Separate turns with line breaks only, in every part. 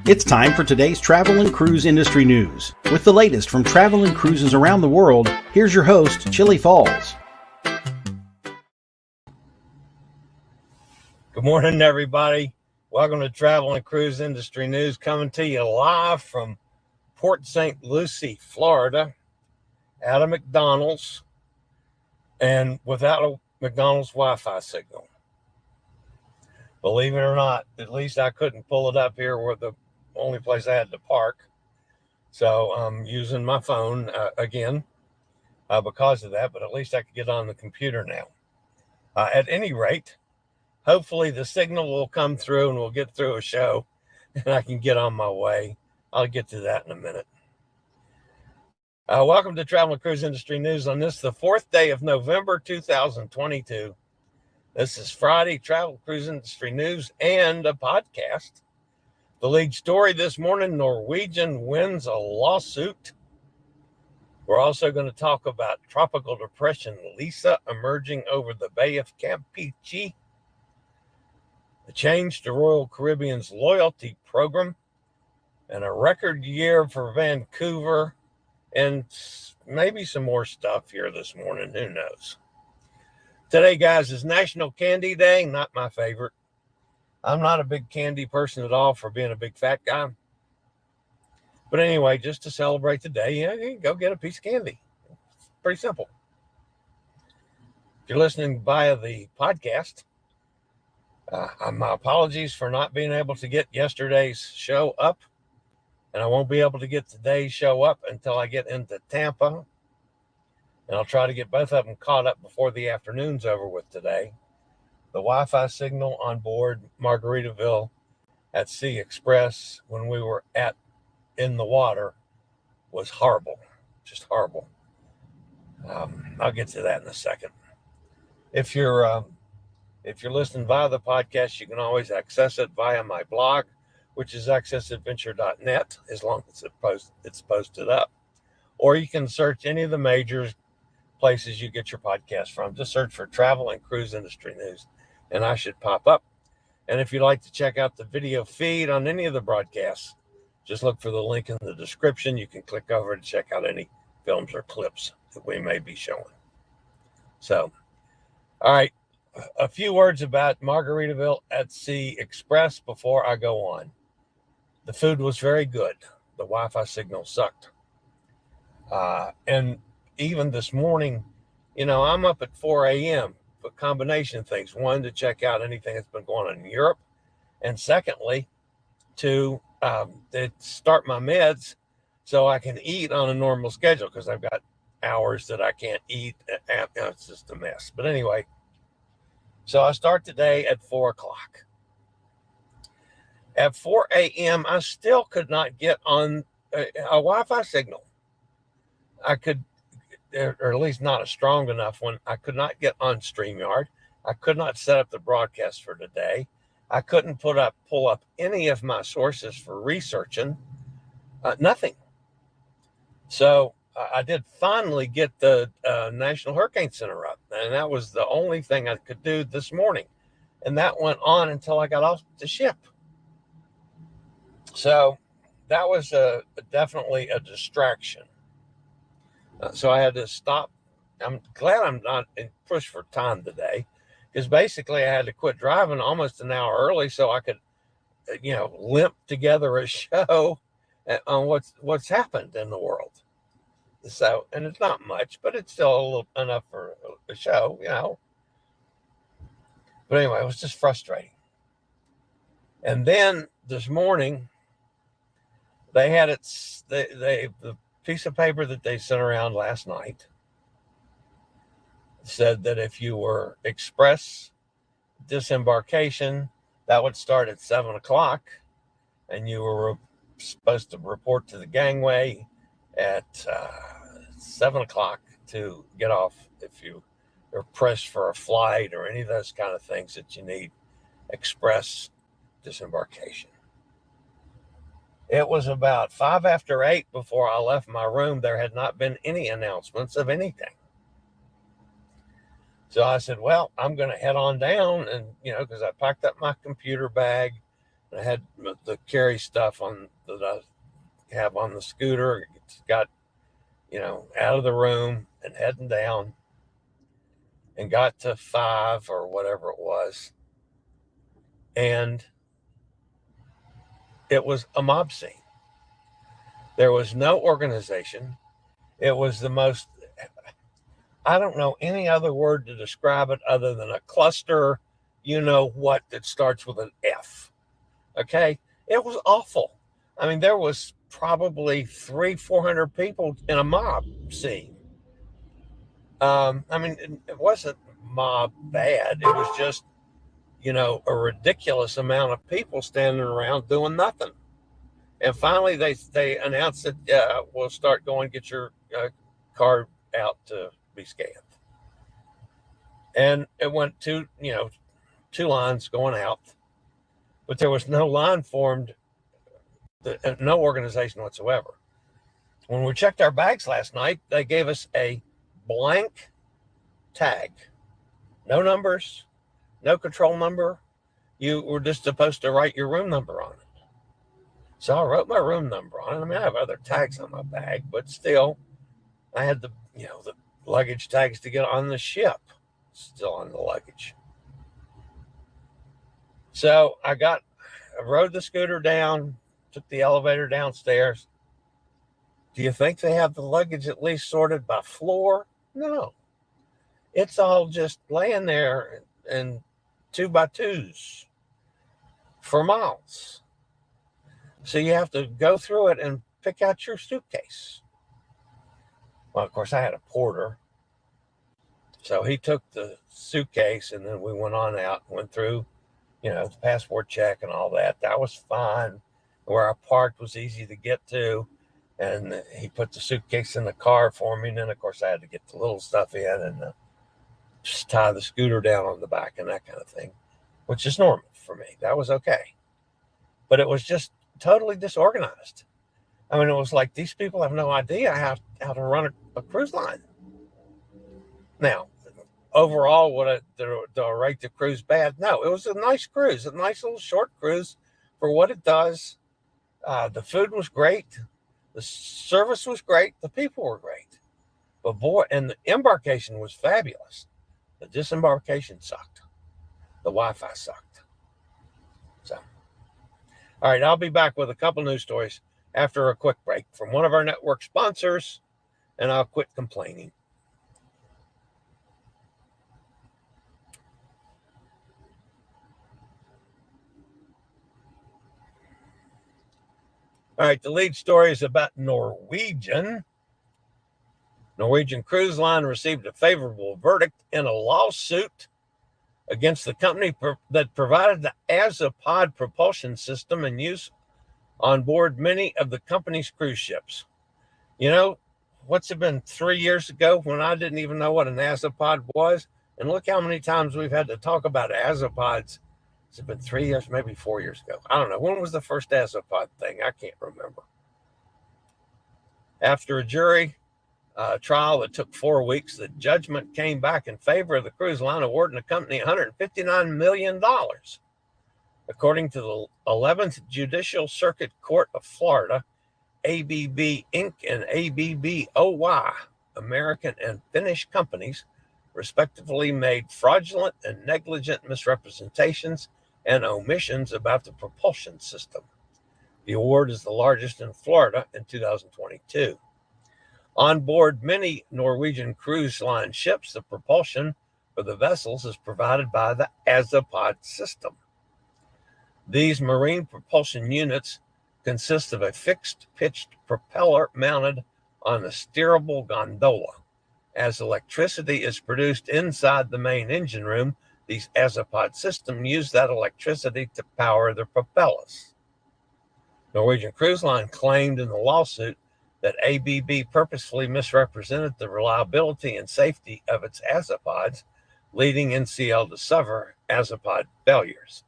It's time for today's travel and cruise industry news. With the latest from travel and cruises around the world, here's your host, Chillie Falls.
Good morning, everybody. Welcome to Travel and Cruise Industry News, coming to you live from Port St. Lucie, Florida, at a McDonald's, and without a McDonald's Wi-Fi signal. Believe it or not, at least I couldn't pull it up here where the only place I had to park. So I'm using my phone again because of that, but at least I could get on the computer now. At any rate, hopefully the signal will come through and we'll get through a show and I can get on my way. I'll get to that in a minute. Welcome to Travel and Cruise Industry News on this, the 4th day of November, 2022. This is Friday, Travel Cruise Industry News and a podcast. The lead story this morning, Norwegian wins a lawsuit. We're also going to talk about Tropical Depression Lisa emerging over the Bay of Campeche, the change to Royal Caribbean's loyalty program, and a record year for Vancouver, and maybe some more stuff here this morning. Who knows? Today, guys, is National Candy Day. Not my favorite. I'm not a big candy person at all for being a big fat guy. But anyway, just to celebrate the day, you can go get a piece of candy. It's pretty simple. If you're listening via the podcast, my apologies for not being able to get yesterday's show up. And I won't be able to get today's show up until I get into Tampa. And I'll try to get both of them caught up before the afternoon's over with today. The Wi-Fi signal on board Margaritaville at Sea Express when we were in the water was horrible, just horrible. I'll get to that in a second. If you're listening via the podcast, you can always access it via my blog, which is accessadventure.net, as long as it's posted up. Or you can search any of the major places you get your podcast from. Just search for Travel and Cruise Industry News, and I should pop up. And if you'd like to check out the video feed on any of the broadcasts, just look for the link in the description. You can click over to check out any films or clips that we may be showing. So, all right, a few words about Margaritaville at Sea Express before I go on. The food was very good. The Wi-Fi signal sucked. And even this morning, I'm up at 4 a.m. for a combination of things. One, to check out anything that's been going on in Europe. And secondly, to start my meds so I can eat on a normal schedule, because I've got hours that I can't eat. It's just a mess. But anyway, so I start today at 4 o'clock. At 4 a.m., I still could not get on a Wi-Fi signal. I could, or at least not a strong enough one. I could not get on StreamYard. I could not set up the broadcast for today. I couldn't pull up any of my sources for researching. Nothing. So I did finally get the National Hurricane Center up, and that was the only thing I could do this morning. And that went on until I got off the ship. So that was definitely a distraction. So I had to stop. I'm glad I'm not in push for time today, because basically I had to quit driving almost an hour early so I could, limp together a show on what's happened in the world. So, and it's not much, but it's still a little enough for a show, But anyway, it was just frustrating. And then this morning, they had the piece of paper that they sent around last night said that if you were express disembarkation, that would start at 7 o'clock, and you were supposed to report to the gangway at 7 o'clock to get off if you are pressed for a flight or any of those kind of things that you need express disembarkation. It was about 5 after 8 before I left my room. There had not been any announcements of anything. So I said, well, I'm going to head on down and, because I packed up my computer bag I had the carry stuff on that I have on the scooter. It's got, out of the room and heading down, and got to 5 or whatever it was. And it was a mob scene. There was no organization. It was the most, I don't know any other word to describe it other than a cluster, what, that starts with an F. Okay? It was awful. I mean, there was probably 300-400 people in a mob scene. It wasn't mob bad. It was just, a ridiculous amount of people standing around doing nothing. And finally, they announced that we'll start going, get your card out to be scanned. And it went two lines going out, but there was no line formed, no organization whatsoever. When we checked our bags last night, they gave us a blank tag, no numbers, no control number. You were just supposed to write your room number on it. So I wrote my room number on it. I mean, I have other tags on my bag, but still, I had the luggage tags to get on the ship still on the luggage. So I rode the scooter down, took the elevator downstairs. Do you think they have the luggage at least sorted by floor? No. It's all just laying there in 2x2s for miles. So you have to go through it and pick out your suitcase. Well, of course, I had a porter. So he took the suitcase, and then we went on out, went through, the passport check and all that. That was fine. Where I parked was easy to get to. And he put the suitcase in the car for me. And then, of course, I had to get the little stuff in and just tie the scooter down on the back and that kind of thing, which is normal for me. That was okay. But it was just totally disorganized. I mean, it was like these people have no idea how to run a cruise line. Now, overall, do I rate the cruise bad? No, it was a nice cruise, a nice little short cruise for what it does. The food was great. The service was great. The people were great. But boy, and the embarkation was fabulous. The disembarkation sucked. The Wi-Fi sucked. So, all right, I'll be back with a couple news stories after a quick break from one of our network sponsors, and I'll quit complaining. All right, the lead story is about Norwegian. Norwegian Cruise Line received a favorable verdict in a lawsuit against the company that provided the Azipod propulsion system in use on board many of the company's cruise ships. What's it been, 3 years ago when I didn't even know what an Azipod was? And look how many times we've had to talk about Azipods. It's been 3 years, maybe 4 years ago. I don't know. When was the first Azipod thing? I can't remember. After a jury trial that took 4 weeks, the judgment came back in favor of the cruise line, awarding the company $159 million. According to the 11th Judicial Circuit Court of Florida, ABB Inc. and ABB OY, American and Finnish companies, respectively made fraudulent and negligent misrepresentations and omissions about the propulsion system. The award is the largest in Florida in 2022. On board many Norwegian Cruise Line ships, the propulsion for the vessels is provided by the Azipod system. These marine propulsion units consist of a fixed-pitched propeller mounted on a steerable gondola. As electricity is produced inside the main engine room, these Azipod systems use that electricity to power the propellers. Norwegian Cruise Line claimed in the lawsuit that ABB purposefully misrepresented the reliability and safety of its Azipods, leading NCL to suffer Azipod failures.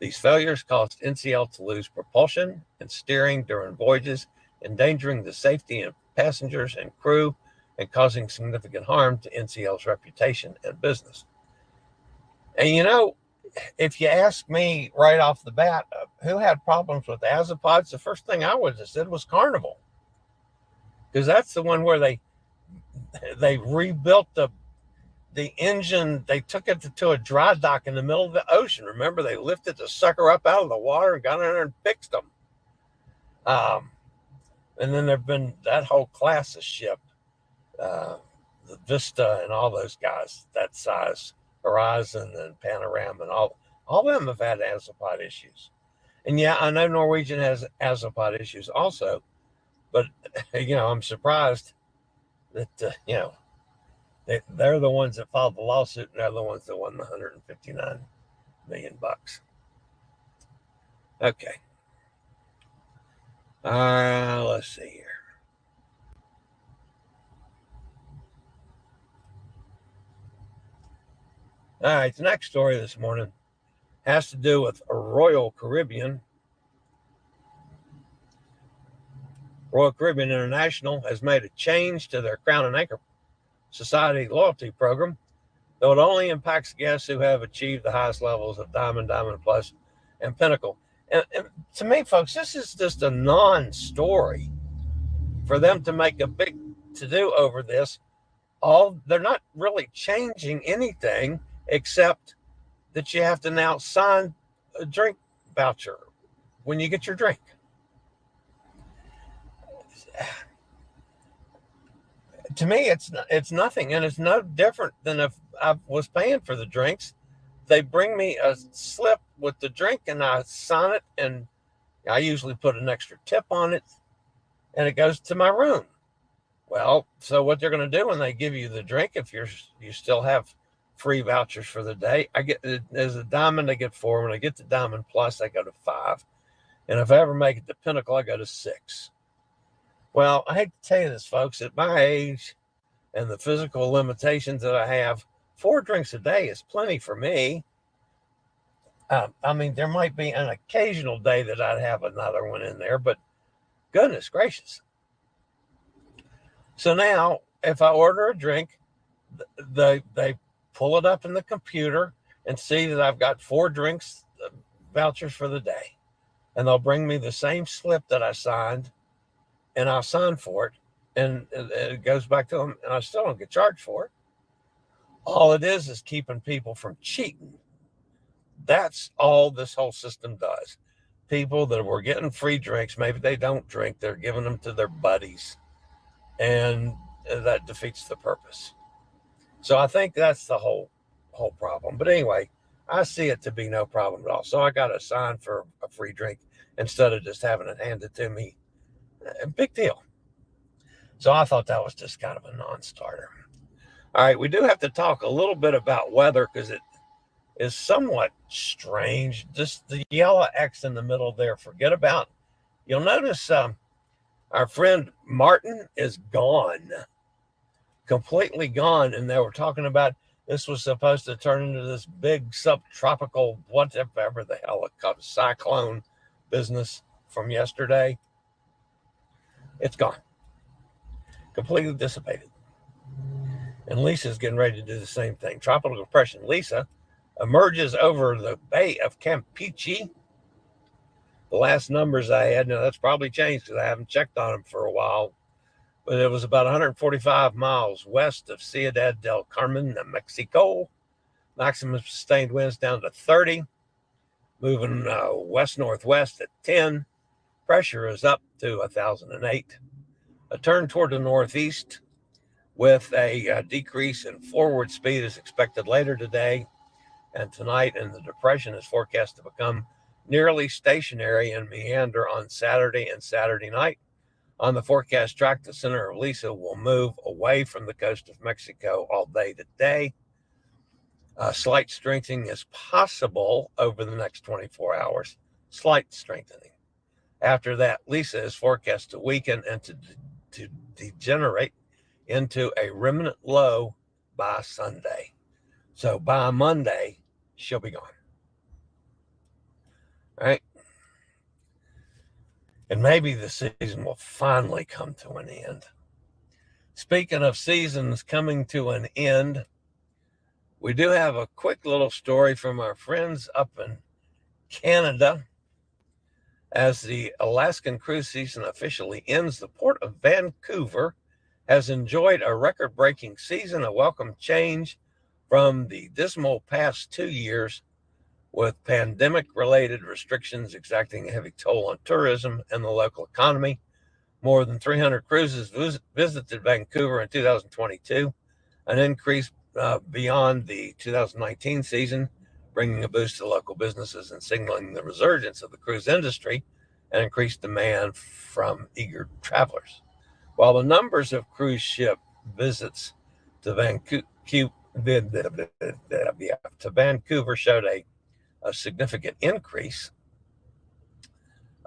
These failures caused NCL to lose propulsion and steering during voyages, endangering the safety of passengers and crew and causing significant harm to NCL's reputation and business. And if you ask me right off the bat, who had problems with Azipods, the first thing I would have said was Carnival, because that's the one where they rebuilt the engine. They took it to a dry dock in the middle of the ocean. Remember, they lifted the sucker up out of the water and got in there and fixed them. And then there've been that whole class of ship, the Vista and all those guys that size, Horizon and Panorama and all of them have had Azipod issues. And yeah, I know Norwegian has Azipod issues also, but I'm surprised that they're the ones that filed the lawsuit, and they're the ones that won the $159 million. Okay. Let's see here. All right, the next story this morning has to do with Royal Caribbean. Royal Caribbean International has made a change to their Crown and Anchor Society loyalty program, though it only impacts guests who have achieved the highest levels of Diamond, Diamond Plus, and Pinnacle. And to me, folks, this is just a non-story for them to make a big to-do over this. They're not really changing anything except that you have to now sign a drink voucher when you get your drink. To me, it's nothing, and it's no different than if I was paying for the drinks. They bring me a slip with the drink, and I sign it, and I usually put an extra tip on it, and it goes to my room. Well, so what they're going to do when they give you the drink, if you still have free vouchers for the day, as a Diamond, I get 4. When I get to Diamond Plus, I go to 5. And if I ever make it to Pinnacle, I go to 6. Well, I hate to tell you this, folks, at my age and the physical limitations that I have, 4 drinks a day is plenty for me. There might be an occasional day that I'd have another one in there, but goodness gracious. So now, if I order a drink, they pull it up in the computer and see that I've got 4 drinks vouchers for the day. And they'll bring me the same slip that I signed, and I'll sign for it, and it goes back to them, and I still don't get charged for it. All it is keeping people from cheating. That's all this whole system does. People that were getting free drinks, maybe they don't drink, they're giving them to their buddies, and that defeats the purpose. So I think that's the whole problem. But anyway, I see it to be no problem at all. So I got to sign for a free drink instead of just having it handed to me. Big deal. So I thought that was just kind of a non-starter. All right, we do have to talk a little bit about weather because it is somewhat strange. Just the yellow X in the middle there, forget about. You'll notice our friend Martin is gone, completely gone. And they were talking about this was supposed to turn into this big subtropical, whatever the hell it comes, cyclone business from yesterday. It's gone. Completely dissipated. And Lisa's getting ready to do the same thing. Tropical depression Lisa emerges over the Bay of Campeche. The last numbers I had, now that's probably changed because I haven't checked on them for a while, but it was about 145 miles west of Ciudad del Carmen, Mexico. Maximum sustained winds down to 30, moving west-northwest at 10. Pressure is up to 1,008. A turn toward the northeast with a decrease in forward speed is expected later today and tonight, and the depression is forecast to become nearly stationary and meander on Saturday and Saturday night. On the forecast track, the center of Lisa will move away from the coast of Mexico all day today. Slight strengthening is possible over the next 24 hours. Slight strengthening. After that, Lisa is forecast to weaken and to degenerate into a remnant low by Sunday. So by Monday, she'll be gone. All right? And maybe the season will finally come to an end. Speaking of seasons coming to an end, We do have a quick little story from our friends up in Canada. As the Alaskan cruise season officially ends, the port of Vancouver has enjoyed a record-breaking season, a welcome change from the dismal past 2 years, with pandemic-related restrictions exacting a heavy toll on tourism and the local economy. More than 300 cruises visited Vancouver in 2022, an increase beyond the 2019 season, bringing a boost to local businesses and signaling the resurgence of the cruise industry and increased demand from eager travelers. While the numbers of cruise ship visits to Vancouver showed a significant increase,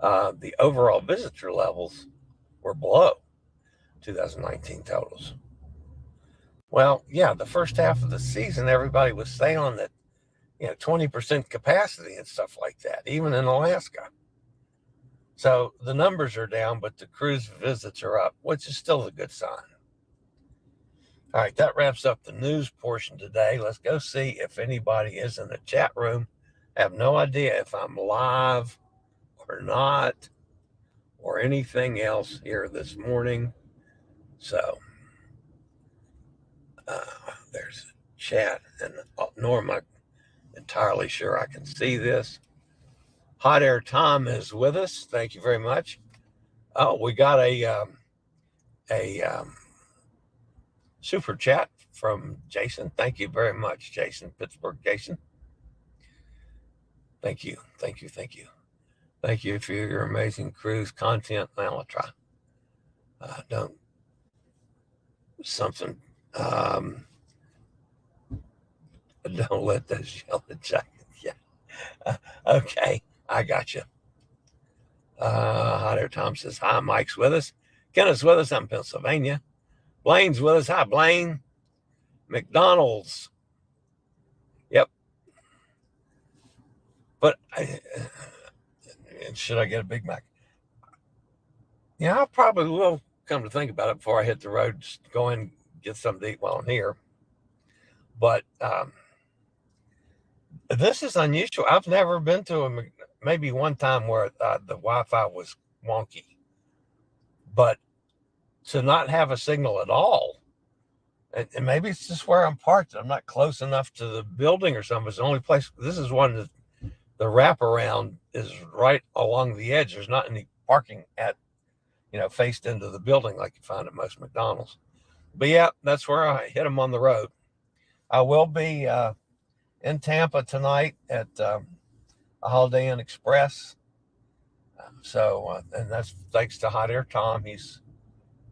the overall visitor levels were below 2019 totals. Well, yeah, the first half of the season, everybody was sailing at 20% capacity and stuff like that, even in Alaska. So the numbers are down, but the cruise visits are up, which is still a good sign. All right, that wraps up the news portion today. Let's go see if anybody is in the chat room. I have no idea if I'm live or not or anything else here this morning. So there's a chat, and nor am I entirely sure I can see this. Hot Air Tom is with us. Thank you very much. Oh, we got a super chat from Jason. Thank you very much, Jason, Pittsburgh Jason. Thank you. Thank you for your amazing cruise content. Well, I'll try. Don't let those yellow jackets. Yeah. Okay, I got you. Hot Air Tom says, hi, Mike's with us. Kenneth's with us. I'm in Pennsylvania. Blaine's with us. Hi, Blaine. McDonald's. Yep. But should I get a Big Mac? Yeah, I probably will, come to think about it, before I hit the road. Just go in and get something to eat while I'm here. But this is unusual. I've never been to maybe one time where the Wi-Fi was wonky. But to not have a signal at all, and maybe it's just where I'm parked. I'm not close enough to the building or something. It's the only place. This is one that the wraparound is right along the edge. There's not any parking faced into the building like you find at most McDonald's. But yeah, that's where I hit them on the road. I will be in Tampa tonight at a Holiday Inn Express. And that's thanks to Hot Air Tom. He's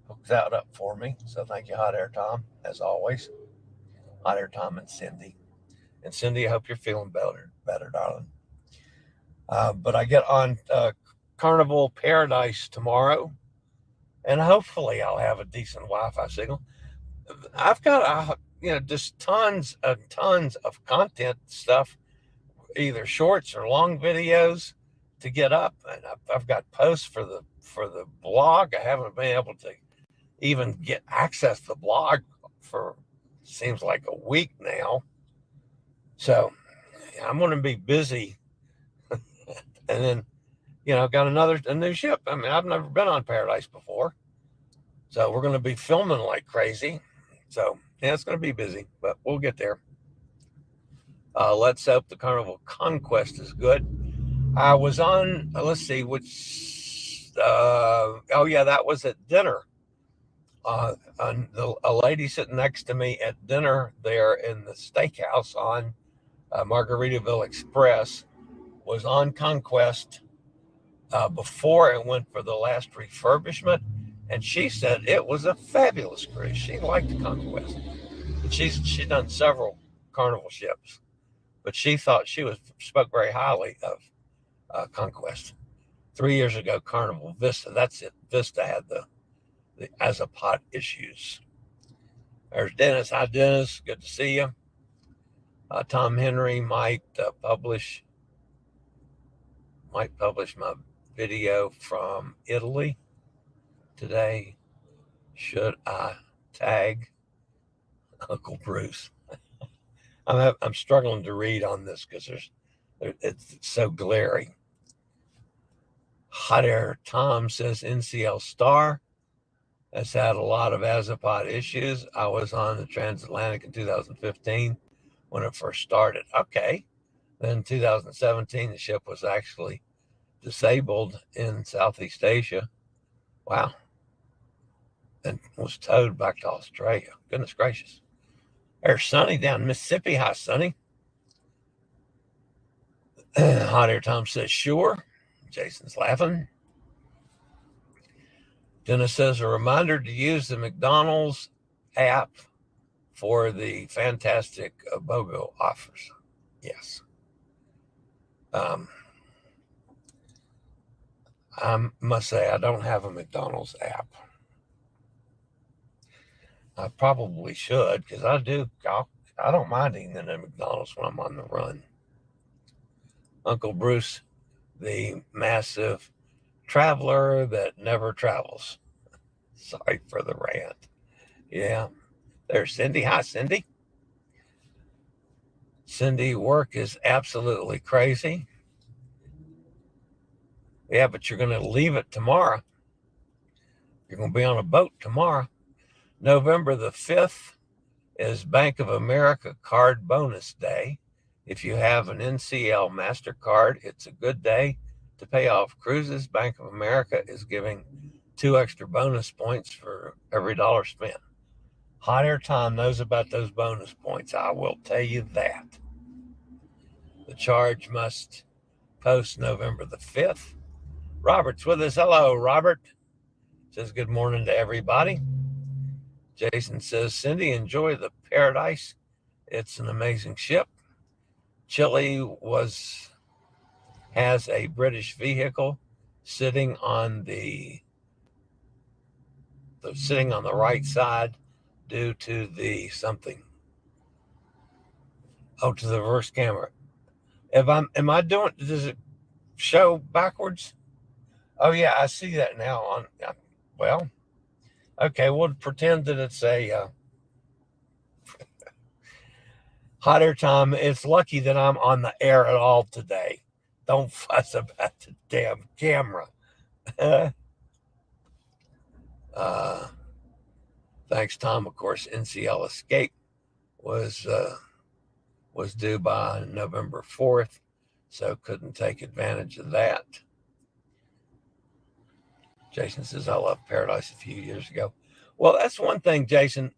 hooked that up for me. So thank you, Hot Air Tom, as always. Hot Air Tom and Cindy. And Cindy, I hope you're feeling better, darling. But I get on Carnival Paradise tomorrow, and hopefully I'll have a decent Wi-Fi signal. I've got just tons of content stuff, either shorts or long videos to get up, and I've got posts for the blog. I haven't been able to even get access to the blog for seems like a week now. So I'm going to be busy. And then, got a new ship. I mean, I've never been on Paradise before. So we're going to be filming like crazy. So, yeah, it's going to be busy, but we'll get there. Let's hope the Carnival Conquest is good. I was on, let's see, that was at dinner. A lady sitting next to me at dinner there in the steakhouse on Margaritaville Express was on Conquest before it went for the last refurbishment, and she said it was a fabulous cruise. She liked Conquest. She's done several Carnival ships, but she thought spoke very highly of Conquest. 3 years ago, Carnival Vista. That's it. Vista had the Azipod issues. There's Dennis. Hi, Dennis. Good to see you. Tom Henry might publish my video from Italy today. Should I tag Uncle Bruce? I'm struggling to read on this because it's so glary. Hot Air Tom says NCL Star has had a lot of Azipod issues. I was on the transatlantic in 2015 when it first started. Okay. Then 2017, the ship was actually disabled in Southeast Asia. Wow. And was towed back to Australia. Goodness gracious. There's Sonny down in Mississippi. Hi, Sonny. Hot Air Tom says, sure. Jason's laughing. Dennis says, a reminder to use the McDonald's app for the fantastic BOGO offers. Yes. I must say, I don't have a McDonald's app. I probably should, because I don't mind eating at McDonald's when I'm on the run. Uncle Bruce, the massive traveler that never travels. Sorry for the rant. Yeah. There's Cindy. Hi, Cindy. Cindy, work is absolutely crazy. Yeah, but you're going to leave it tomorrow. You're going to be on a boat tomorrow. November the 5th is Bank of America Card Bonus Day. If you have an NCL MasterCard, it's a good day to pay off cruises. Bank of America is giving 2 extra bonus points for every dollar spent. Hot Air Tom knows about those bonus points. I will tell you that. The charge must post November the 5th. Robert's with us. Hello, Robert. Says good morning to everybody. Jason says, Cindy, enjoy the Paradise. It's an amazing ship. Chillie has a British vehicle sitting on the right side due to the something. Oh, to the reverse camera. Am I doing? Does it show backwards? Oh yeah, I see that now. Well, okay. We'll pretend that it's a Hot Air Tom. It's lucky that I'm on the air at all today. Don't fuss about the damn camera. Thanks, Tom. Of course, NCL Escape was due by November 4th, so couldn't take advantage of that. Jason says, I left Paradise a few years ago. Well, that's one thing, Jason.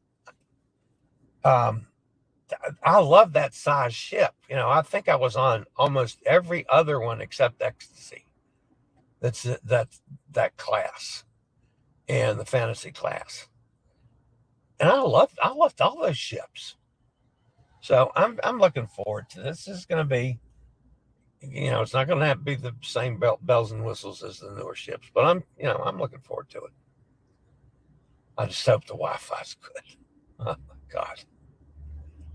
I love that size ship. I think I was on almost every other one except Ecstasy. That's that class and the fantasy class. And I loved all those ships. So I'm looking forward to this. This is going to be, it's not going to have to be the same bells and whistles as the newer ships, but I'm looking forward to it. I just hope the Wi-Fi's good. Oh my God.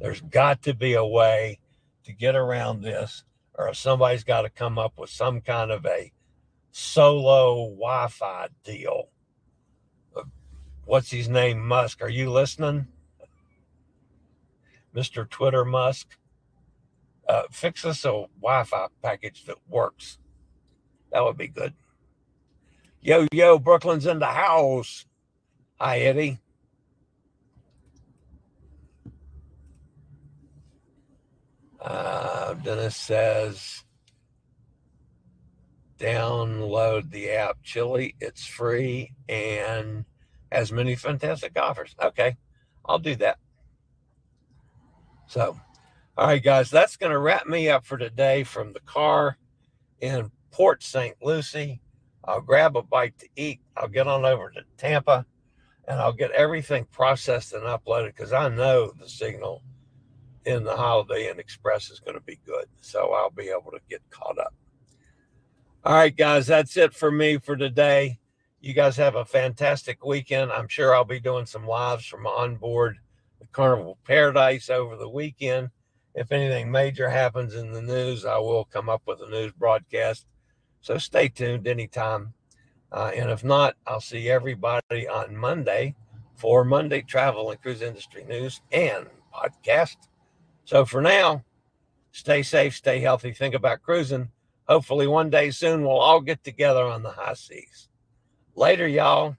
There's got to be a way to get around this, or somebody's got to come up with some kind of a solo Wi-Fi deal. What's his name? Musk. Are you listening? Mr. Twitter Musk. Fix us a Wi-Fi package that works. That would be good. Yo, Brooklyn's in the house. Hi, Eddie. Dennis says, download the app Chillie. It's free and has many fantastic offers. Okay, I'll do that. So, all right, guys, that's going to wrap me up for today from the car in Port St. Lucie. I'll grab a bite to eat. I'll get on over to Tampa, and I'll get everything processed and uploaded because I know the signal in the Holiday Inn Express is going to be good. So I'll be able to get caught up. All right, guys, that's it for me for today. You guys have a fantastic weekend. I'm sure I'll be doing some lives from onboard the Carnival Paradise over the weekend. If anything major happens in the news, I will come up with a news broadcast. So stay tuned anytime. And if not, I'll see everybody on Monday for Monday Travel and Cruise Industry News and Podcast. So for now, stay safe, stay healthy, think about cruising. Hopefully one day soon we'll all get together on the high seas. Later, y'all.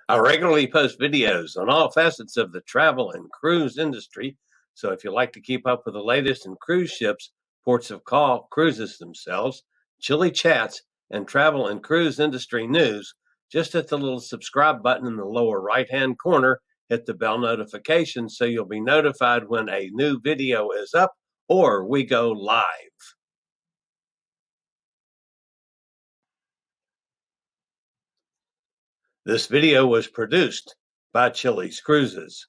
I regularly post videos on all facets of the travel and cruise industry. So if you like to keep up with the latest in cruise ships, ports of call, cruises themselves, Chillie chats, and travel and cruise industry news, just hit the little subscribe button in the lower right-hand corner, hit the bell notification so you'll be notified when a new video is up or we go live. This video was produced by Chillie's Cruises.